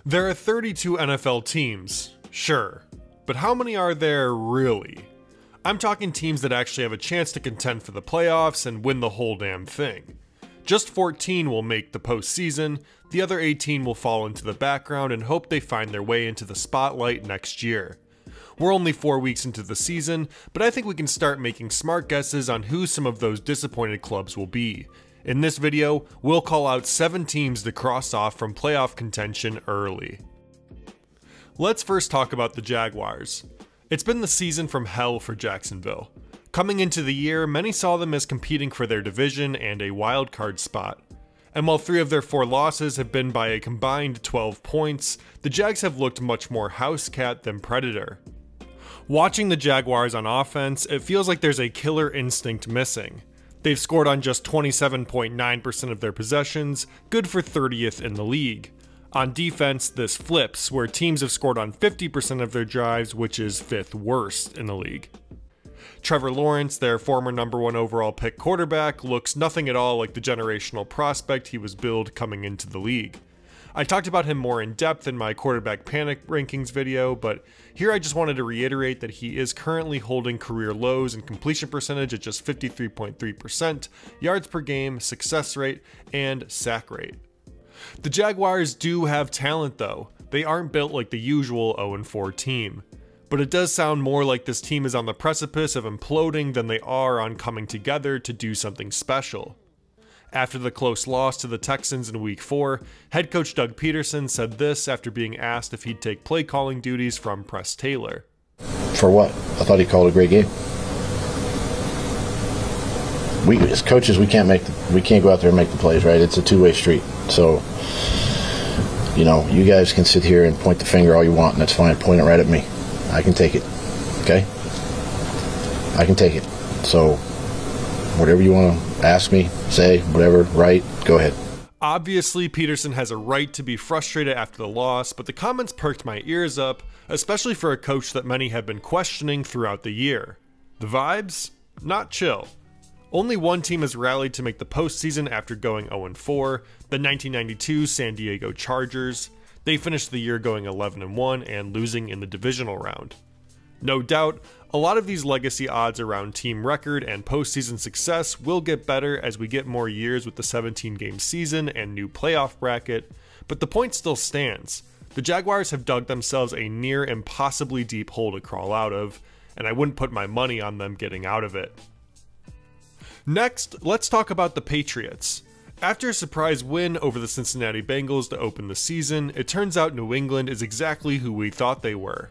There are 32 NFL teams, sure, but how many are there really? I'm talking teams that actually have a chance to contend for the playoffs and win the whole damn thing. Just 14 will make the postseason, the other 18 will fall into the background and hope they find their way into the spotlight next year. We're only 4 weeks into the season, but I think we can start making smart guesses on who some of those disappointed clubs will be. In this video, we'll call out 7 teams to cross off from playoff contention early. Let's first talk about the Jaguars. It's been the season from hell for Jacksonville. Coming into the year, many saw them as competing for their division and a wild card spot. And while 3 of their 4 losses have been by a combined 12 points, the Jags have looked much more house cat than predator. Watching the Jaguars on offense, it feels like there's a killer instinct missing. They've scored on just 27.9% of their possessions, good for 30th in the league. On defense, this flips, where teams have scored on 50% of their drives, which is 5th worst in the league. Trevor Lawrence, their former #1 overall pick quarterback, looks nothing at all like the generational prospect he was billed coming into the league. I talked about him more in depth in my quarterback panic rankings video, but here I just wanted to reiterate that he is currently holding career lows in completion percentage at just 53.3%, yards per game, success rate, and sack rate. The Jaguars do have talent though. They aren't built like the usual 0-4 team. But it does sound more like this team is on the precipice of imploding than they are on coming together to do something special. After the close loss to the Texans in Week 4, head coach Doug Peterson said this after being asked if he'd take play calling duties from Press Taylor. For what? I thought he called a great game. We as coaches, we can't go out there and make the plays, right? It's a two-way street. So, you know, you guys can sit here and point the finger all you want, and that's fine. Point it right at me. I can take it. Okay? I can take it. So, whatever you want to ask me, say, whatever, write, go ahead. Obviously, Peterson has a right to be frustrated after the loss, but the comments perked my ears up, especially for a coach that many have been questioning throughout the year. The vibes? Not chill. Only one team has rallied to make the postseason after going 0-4, the 1992 San Diego Chargers. They finished the year going 11-1 and losing in the divisional round. No doubt, a lot of these legacy odds around team record and postseason success will get better as we get more years with the 17-game season and new playoff bracket, but the point still stands. The Jaguars have dug themselves a near impossibly deep hole to crawl out of, and I wouldn't put my money on them getting out of it. Next, let's talk about the Patriots. After a surprise win over the Cincinnati Bengals to open the season, it turns out New England is exactly who we thought they were.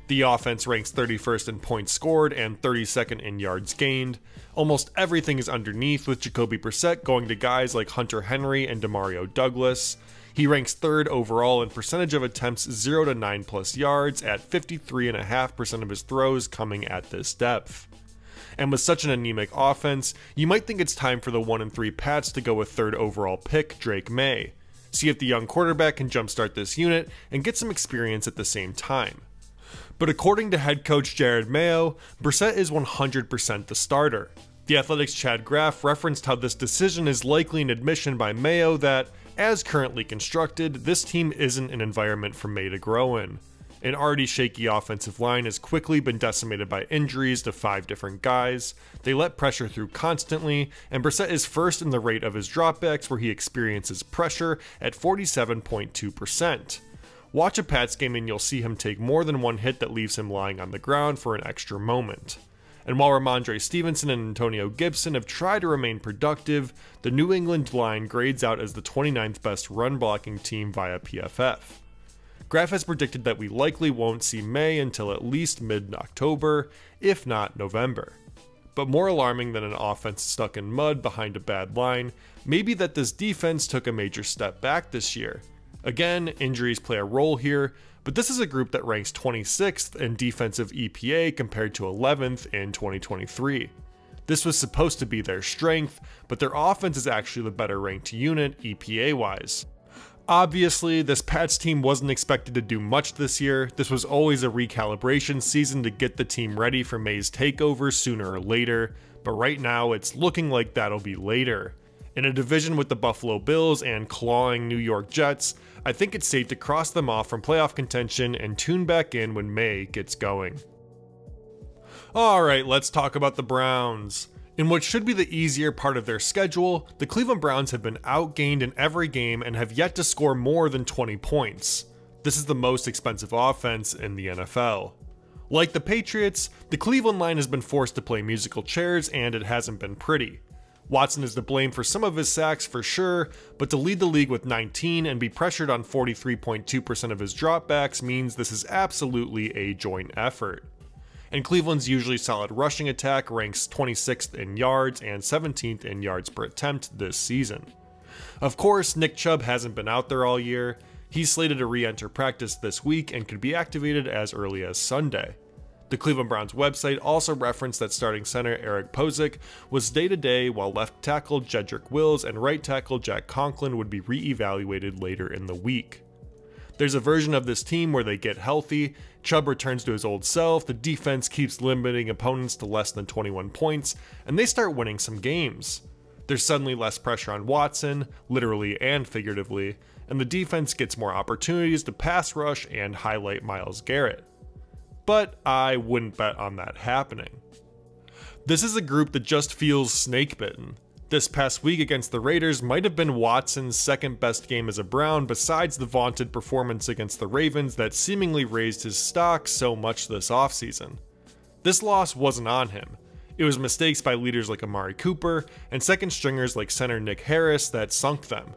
The offense ranks 31st in points scored and 32nd in yards gained. Almost everything is underneath, with Jacoby Brissett going to guys like Hunter Henry and Demario Douglas. He ranks 3rd overall in percentage of attempts 0 to 9+ yards at 53.5% of his throws coming at this depth. And with such an anemic offense, you might think it's time for the 1-3 Pats to go with 3rd overall pick Drake May. See if the young quarterback can jumpstart this unit and get some experience at the same time. But according to head coach Jared Mayo, Brissett is 100% the starter. The Athletic's Chad Graff referenced how this decision is likely an admission by Mayo that, as currently constructed, this team isn't an environment for May to grow in. An already shaky offensive line has quickly been decimated by injuries to 5 different guys. They let pressure through constantly, and Brissett is first in the rate of his dropbacks, where he experiences pressure at 47.2%. Watch a Pats game and you'll see him take more than one hit that leaves him lying on the ground for an extra moment. And while Ramondre Stevenson and Antonio Gibson have tried to remain productive, the New England line grades out as the 29th best run blocking team via PFF. Graff has predicted that we likely won't see May until at least mid-October, if not November. But more alarming than an offense stuck in mud behind a bad line, may be that this defense took a major step back this year. Again, injuries play a role here, but this is a group that ranks 26th in defensive EPA compared to 11th in 2023. This was supposed to be their strength, but their offense is actually the better ranked unit EPA-wise. Obviously, this Pats team wasn't expected to do much this year. This was always a recalibration season to get the team ready for May's takeover sooner or later, but right now it's looking like that'll be later. In a division with the Buffalo Bills and clawing New York Jets, I think it's safe to cross them off from playoff contention and tune back in when May gets going. Alright, let's talk about the Browns. In what should be the easier part of their schedule, the Cleveland Browns have been outgained in every game and have yet to score more than 20 points. This is the most expensive offense in the NFL. Like the Patriots, the Cleveland line has been forced to play musical chairs and it hasn't been pretty. Watson is to blame for some of his sacks for sure, but to lead the league with 19 and be pressured on 43.2% of his dropbacks means this is absolutely a joint effort. And Cleveland's usually solid rushing attack ranks 26th in yards and 17th in yards per attempt this season. Of course, Nick Chubb hasn't been out there all year. He's slated to re-enter practice this week and could be activated as early as Sunday. The Cleveland Browns website also referenced that starting center Eric Posick was day-to-day, while left tackle Jedrick Wills and right tackle Jack Conklin would be re-evaluated later in the week. There's a version of this team where they get healthy, Chubb returns to his old self, the defense keeps limiting opponents to less than 21 points, and they start winning some games. There's suddenly less pressure on Watson, literally and figuratively, and the defense gets more opportunities to pass rush and highlight Myles Garrett. But I wouldn't bet on that happening. This is a group that just feels snake-bitten. This past week against the Raiders might have been Watson's second best game as a Brown besides the vaunted performance against the Ravens that seemingly raised his stock so much this offseason. This loss wasn't on him. It was mistakes by leaders like Amari Cooper and second stringers like center Nick Harris that sunk them.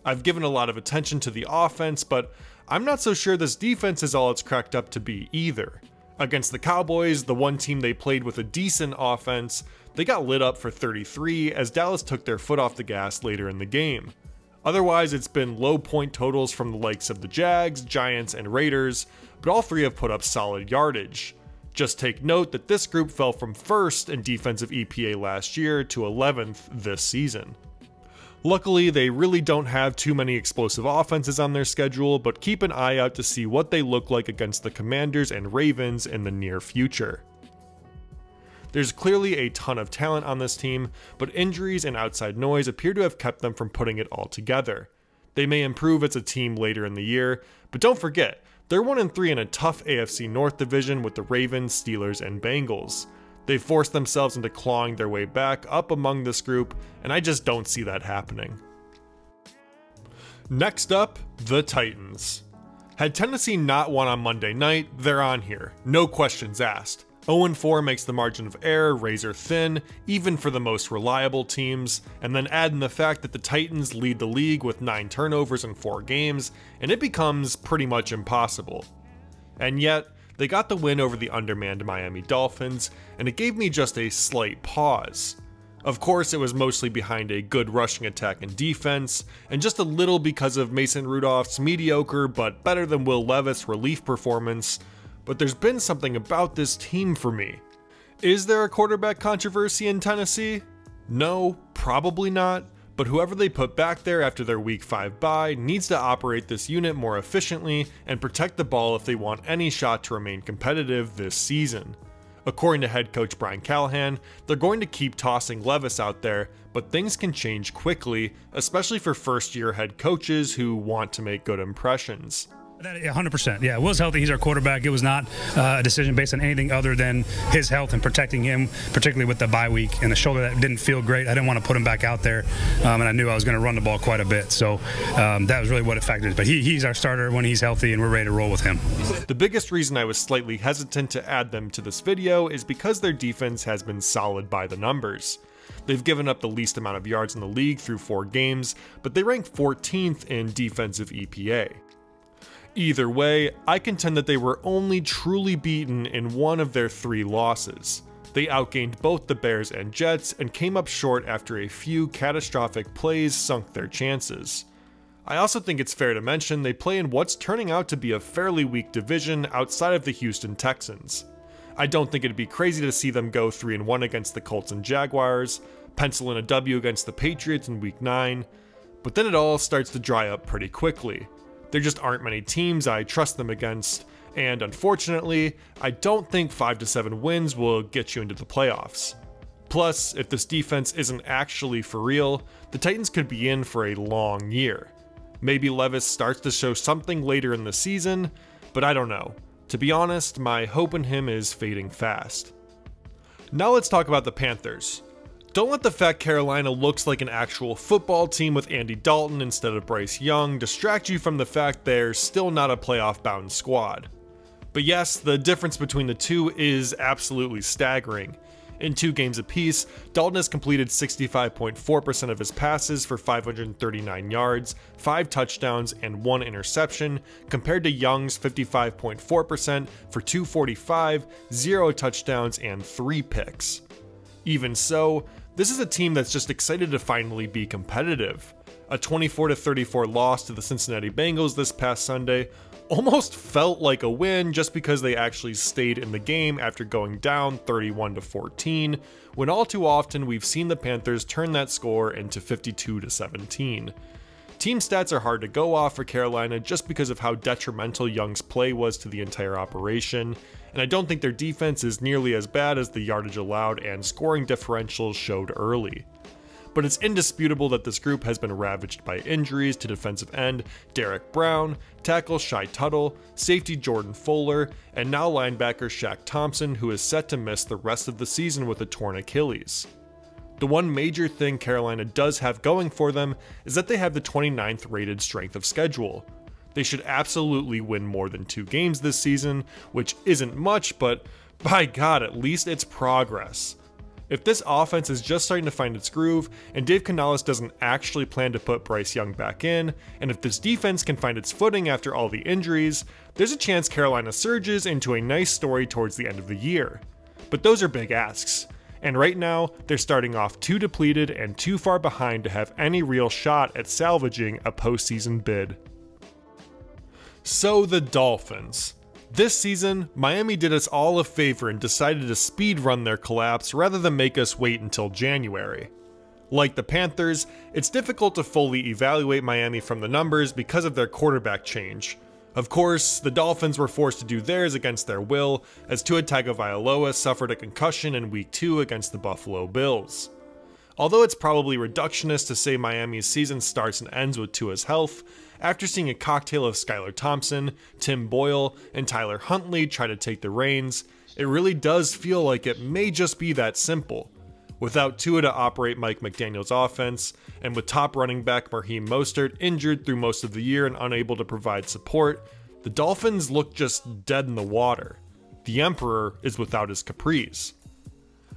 I've given a lot of attention to the offense, but I'm not so sure this defense is all it's cracked up to be either. Against the Cowboys, the one team they played with a decent offense, they got lit up for 33 as Dallas took their foot off the gas later in the game. Otherwise, it's been low point totals from the likes of the Jags, Giants, and Raiders, but all three have put up solid yardage. Just take note that this group fell from 1st in defensive EPA last year to 11th this season. Luckily, they really don't have too many explosive offenses on their schedule, but keep an eye out to see what they look like against the Commanders and Ravens in the near future. There's clearly a ton of talent on this team, but injuries and outside noise appear to have kept them from putting it all together. They may improve as a team later in the year, but don't forget, they're 1-3 in a tough AFC North division with the Ravens, Steelers, and Bengals. They've forced themselves into clawing their way back up among this group, and I just don't see that happening. Next up, the Titans. Had Tennessee not won on Monday night, they're on here, no questions asked. 0-4 makes the margin of error razor thin, even for the most reliable teams, and then add in the fact that the Titans lead the league with 9 turnovers in 4 games, and it becomes pretty much impossible. And yet, they got the win over the undermanned Miami Dolphins, and it gave me just a slight pause. Of course, it was mostly behind a good rushing attack and defense, and just a little because of Mason Rudolph's mediocre but better than Will Levis relief performance, but there's been something about this team for me. Is there a quarterback controversy in Tennessee? No, probably not. But whoever they put back there after their Week 5 bye needs to operate this unit more efficiently and protect the ball if they want any shot to remain competitive this season. According to head coach Brian Callahan, they're going to keep tossing Levis out there, but things can change quickly, especially for first-year head coaches who want to make good impressions. 100%. Yeah, Will's healthy. He's our quarterback. It was not a decision based on anything other than his health and protecting him, particularly with the bye week and the shoulder that didn't feel great. I didn't want to put him back out there, and I knew I was going to run the ball quite a bit. So that was really what it factored. But he's our starter when he's healthy, and we're ready to roll with him. The biggest reason I was slightly hesitant to add them to this video is because their defense has been solid by the numbers. They've given up the least amount of yards in the league through 4 games, but they rank 14th in defensive EPA. Either way, I contend that they were only truly beaten in one of their 3 losses. They outgained both the Bears and Jets and came up short after a few catastrophic plays sunk their chances. I also think it's fair to mention they play in what's turning out to be a fairly weak division outside of the Houston Texans. I don't think it'd be crazy to see them go 3-1 against the Colts and Jaguars, pencil in a W against the Patriots in Week 9, but then it all starts to dry up pretty quickly. There just aren't many teams I trust them against, and unfortunately, I don't think 5-7 wins will get you into the playoffs. Plus, if this defense isn't actually for real, the Titans could be in for a long year. Maybe Levis starts to show something later in the season, but I don't know. To be honest, my hope in him is fading fast. Now let's talk about the Panthers. Don't let the fact Carolina looks like an actual football team with Andy Dalton instead of Bryce Young distract you from the fact they're still not a playoff-bound squad. But yes, the difference between the two is absolutely staggering. In 2 games apiece, Dalton has completed 65.4% of his passes for 539 yards, 5 touchdowns, and 1 interception, compared to Young's 55.4% for 245, 0 touchdowns, and 3 picks. Even so, this is a team that's just excited to finally be competitive. A 24-34 loss to the Cincinnati Bengals this past Sunday almost felt like a win just because they actually stayed in the game after going down 31-14, when all too often we've seen the Panthers turn that score into 52-17. Team stats are hard to go off for Carolina just because of how detrimental Young's play was to the entire operation, and I don't think their defense is nearly as bad as the yardage allowed and scoring differentials showed early. But it's indisputable that this group has been ravaged by injuries to defensive end Derek Brown, tackle Shai Tuttle, safety Jordan Fuller, and now linebacker Shaq Thompson, who is set to miss the rest of the season with a torn Achilles. The one major thing Carolina does have going for them is that they have the 29th rated strength of schedule. They should absolutely win more than 2 games this season, which isn't much, but by God, at least it's progress. If this offense is just starting to find its groove, and Dave Canales doesn't actually plan to put Bryce Young back in, and if this defense can find its footing after all the injuries, there's a chance Carolina surges into a nice story towards the end of the year. But those are big asks, and right now, they're starting off too depleted and too far behind to have any real shot at salvaging a postseason bid. So the Dolphins. This season, Miami did us all a favor and decided to speedrun their collapse rather than make us wait until January. Like the Panthers, it's difficult to fully evaluate Miami from the numbers because of their quarterback change. Of course, the Dolphins were forced to do theirs against their will, as Tua Tagovailoa suffered a concussion in Week 2 against the Buffalo Bills. Although it's probably reductionist to say Miami's season starts and ends with Tua's health, after seeing a cocktail of Skylar Thompson, Tim Boyle, and Tyler Huntley try to take the reins, it really does feel like it may just be that simple. Without Tua to operate Mike McDaniel's offense, and with top running back Raheem Mostert injured through most of the year and unable to provide support, the Dolphins look just dead in the water. The Emperor is without his Caprice.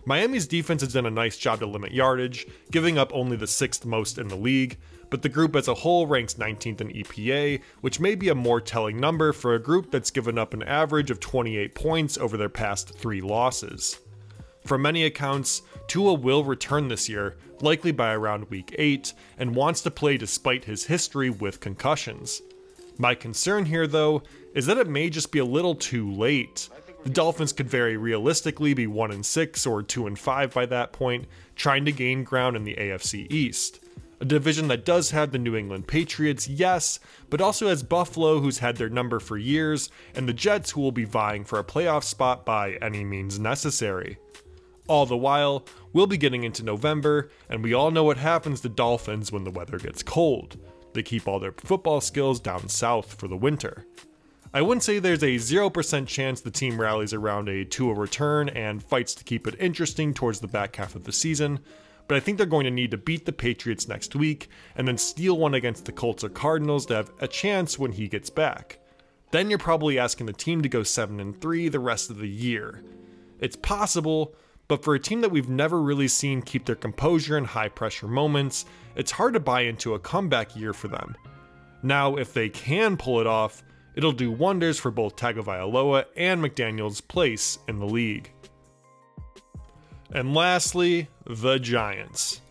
Miami's defense has done a nice job to limit yardage, giving up only the 6th most in the league, but the group as a whole ranks 19th in EPA, which may be a more telling number for a group that's given up an average of 28 points over their past 3 losses. From many accounts, Tua will return this year, likely by around week 8, and wants to play despite his history with concussions. My concern here, though, is that it may just be a little too late. The Dolphins could very realistically be 1-6 or 2-5 by that point, trying to gain ground in the AFC East. A division that does have the New England Patriots, yes, but also has Buffalo, who's had their number for years, and the Jets, who will be vying for a playoff spot by any means necessary. All the while, we'll be getting into November, and we all know what happens to Dolphins when the weather gets cold. They keep all their football skills down south for the winter. I wouldn't say there's a 0% chance the team rallies around a Tua return and fights to keep it interesting towards the back half of the season, but I think they're going to need to beat the Patriots next week and then steal one against the Colts or Cardinals to have a chance when he gets back. Then you're probably asking the team to go 7-3 the rest of the year. It's possible, but for a team that we've never really seen keep their composure in high pressure moments, it's hard to buy into a comeback year for them. Now, if they can pull it off, it'll do wonders for both Tagovailoa and McDaniel's place in the league. And lastly, the Giants.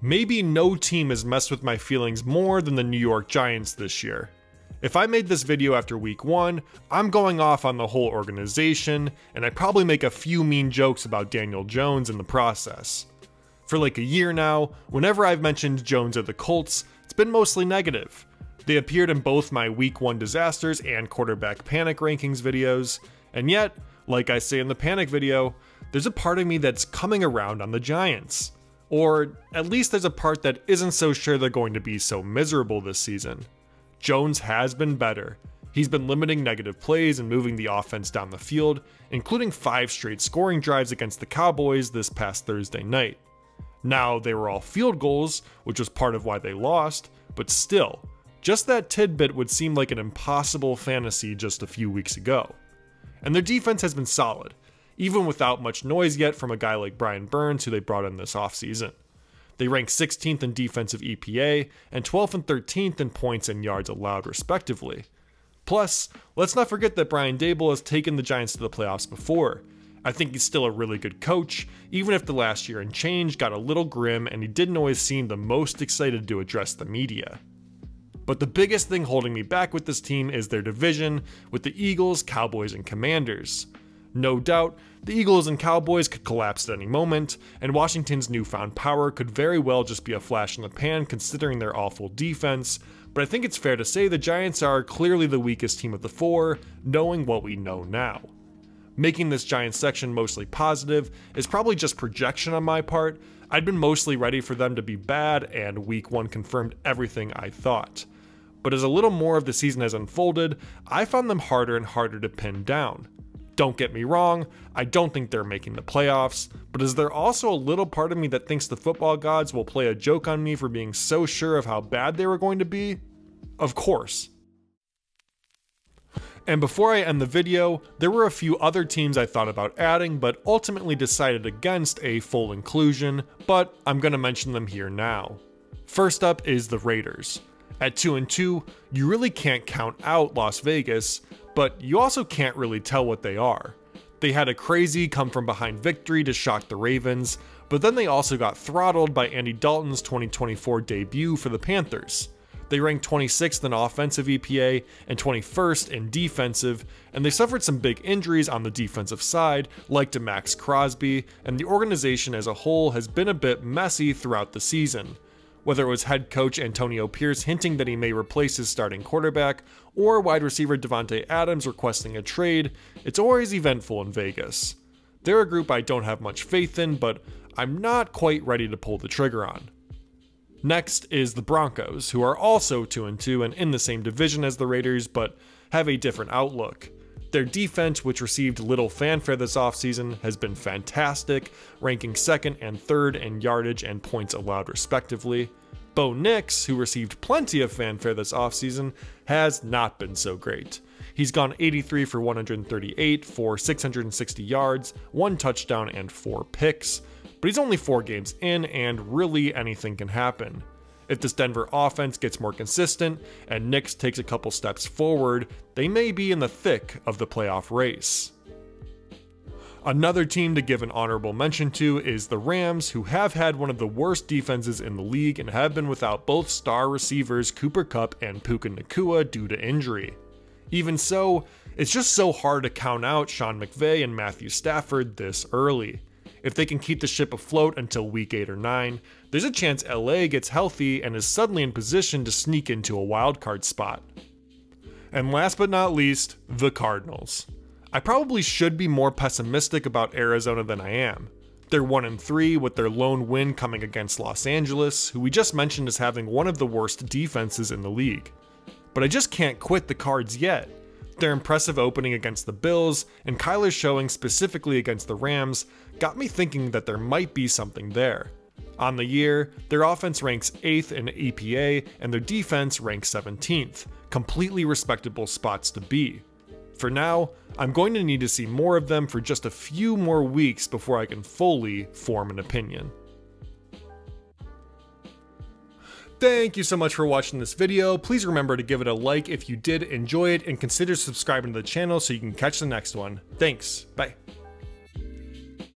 Maybe no team has messed with my feelings more than the New York Giants this year. If I made this video after week 1, I'm going off on the whole organization, and I probably make a few mean jokes about Daniel Jones in the process. For like a year now, whenever I've mentioned Jones or the Colts, it's been mostly negative. They appeared in both my week 1 disasters and quarterback panic rankings videos, and yet, like I say in the panic video, there's a part of me that's coming around on the Giants. Or at least there's a part that isn't so sure they're going to be so miserable this season. Jones has been better. He's been limiting negative plays and moving the offense down the field, including 5 straight scoring drives against the Cowboys this past Thursday night. Now, they were all field goals, which was part of why they lost, but still, just that tidbit would seem like an impossible fantasy just a few weeks ago. And their defense has been solid, even without much noise yet from a guy like Brian Burns, who they brought in this offseason. They rank 16th in defensive EPA and 12th and 13th in points and yards allowed respectively. Plus, let's not forget that Brian Daboll has taken the Giants to the playoffs before. I think he's still a really good coach, even if the last year and change got a little grim and he didn't always seem the most excited to address the media. But the biggest thing holding me back with this team is their division with the Eagles, Cowboys, and Commanders. No doubt, the Eagles and Cowboys could collapse at any moment, and Washington's newfound power could very well just be a flash in the pan considering their awful defense, but I think it's fair to say the Giants are clearly the weakest team of the 4, knowing what we know now. Making this Giants section mostly positive is probably just projection on my part. I'd been mostly ready for them to be bad, and week 1 confirmed everything I thought. But as a little more of the season has unfolded, I found them harder and harder to pin down. Don't get me wrong, I don't think they're making the playoffs, but is there also a little part of me that thinks the football gods will play a joke on me for being so sure of how bad they were going to be? Of course. And before I end the video, there were a few other teams I thought about adding, but ultimately decided against a full inclusion, but I'm going to mention them here now. First up is the Raiders. At 2-2, you really can't count out Las Vegas, but you also can't really tell what they are. They had a crazy come-from-behind victory to shock the Ravens, but then they also got throttled by Andy Dalton's 2024 debut for the Panthers. They ranked 26th in offensive EPA and 21st in defensive, and they suffered some big injuries on the defensive side, like to Max Crosby, and the organization as a whole has been a bit messy throughout the season. Whether it was head coach Antonio Pierce hinting that he may replace his starting quarterback, or wide receiver Devontae Adams requesting a trade, it's always eventful in Vegas. They're a group I don't have much faith in, but I'm not quite ready to pull the trigger on. Next is the Broncos, who are also 2-2 and in the same division as the Raiders, but have a different outlook. Their defense, which received little fanfare this offseason, has been fantastic, ranking 2nd and 3rd in yardage and points allowed respectively. Bo Nix, who received plenty of fanfare this offseason, has not been so great. He's gone 83 for 138 for 660 yards, 1 touchdown and 4 picks. But he's only 4 games in, and really anything can happen. If this Denver offense gets more consistent and Nix takes a couple steps forward, they may be in the thick of the playoff race. Another team to give an honorable mention to is the Rams, who have had one of the worst defenses in the league and have been without both star receivers Cooper Kupp and Puka Nacua due to injury. Even so, it's just so hard to count out Sean McVay and Matthew Stafford this early. If they can keep the ship afloat until week 8 or 9, there's a chance LA gets healthy and is suddenly in position to sneak into a wildcard spot. And last but not least, the Cardinals. I probably should be more pessimistic about Arizona than I am. They're 1-3 with their lone win coming against Los Angeles, who we just mentioned as having one of the worst defenses in the league. But I just can't quit the Cards yet. Their impressive opening against the Bills, and Kyler's showing specifically against the Rams, got me thinking that there might be something there. On the year, their offense ranks 8th in EPA, and their defense ranks 17th, completely respectable spots to be. For now, I'm going to need to see more of them for just a few more weeks before I can fully form an opinion. Thank you so much for watching this video. Please remember to give it a like if you did enjoy it, and consider subscribing to the channel so you can catch the next one. Thanks, bye.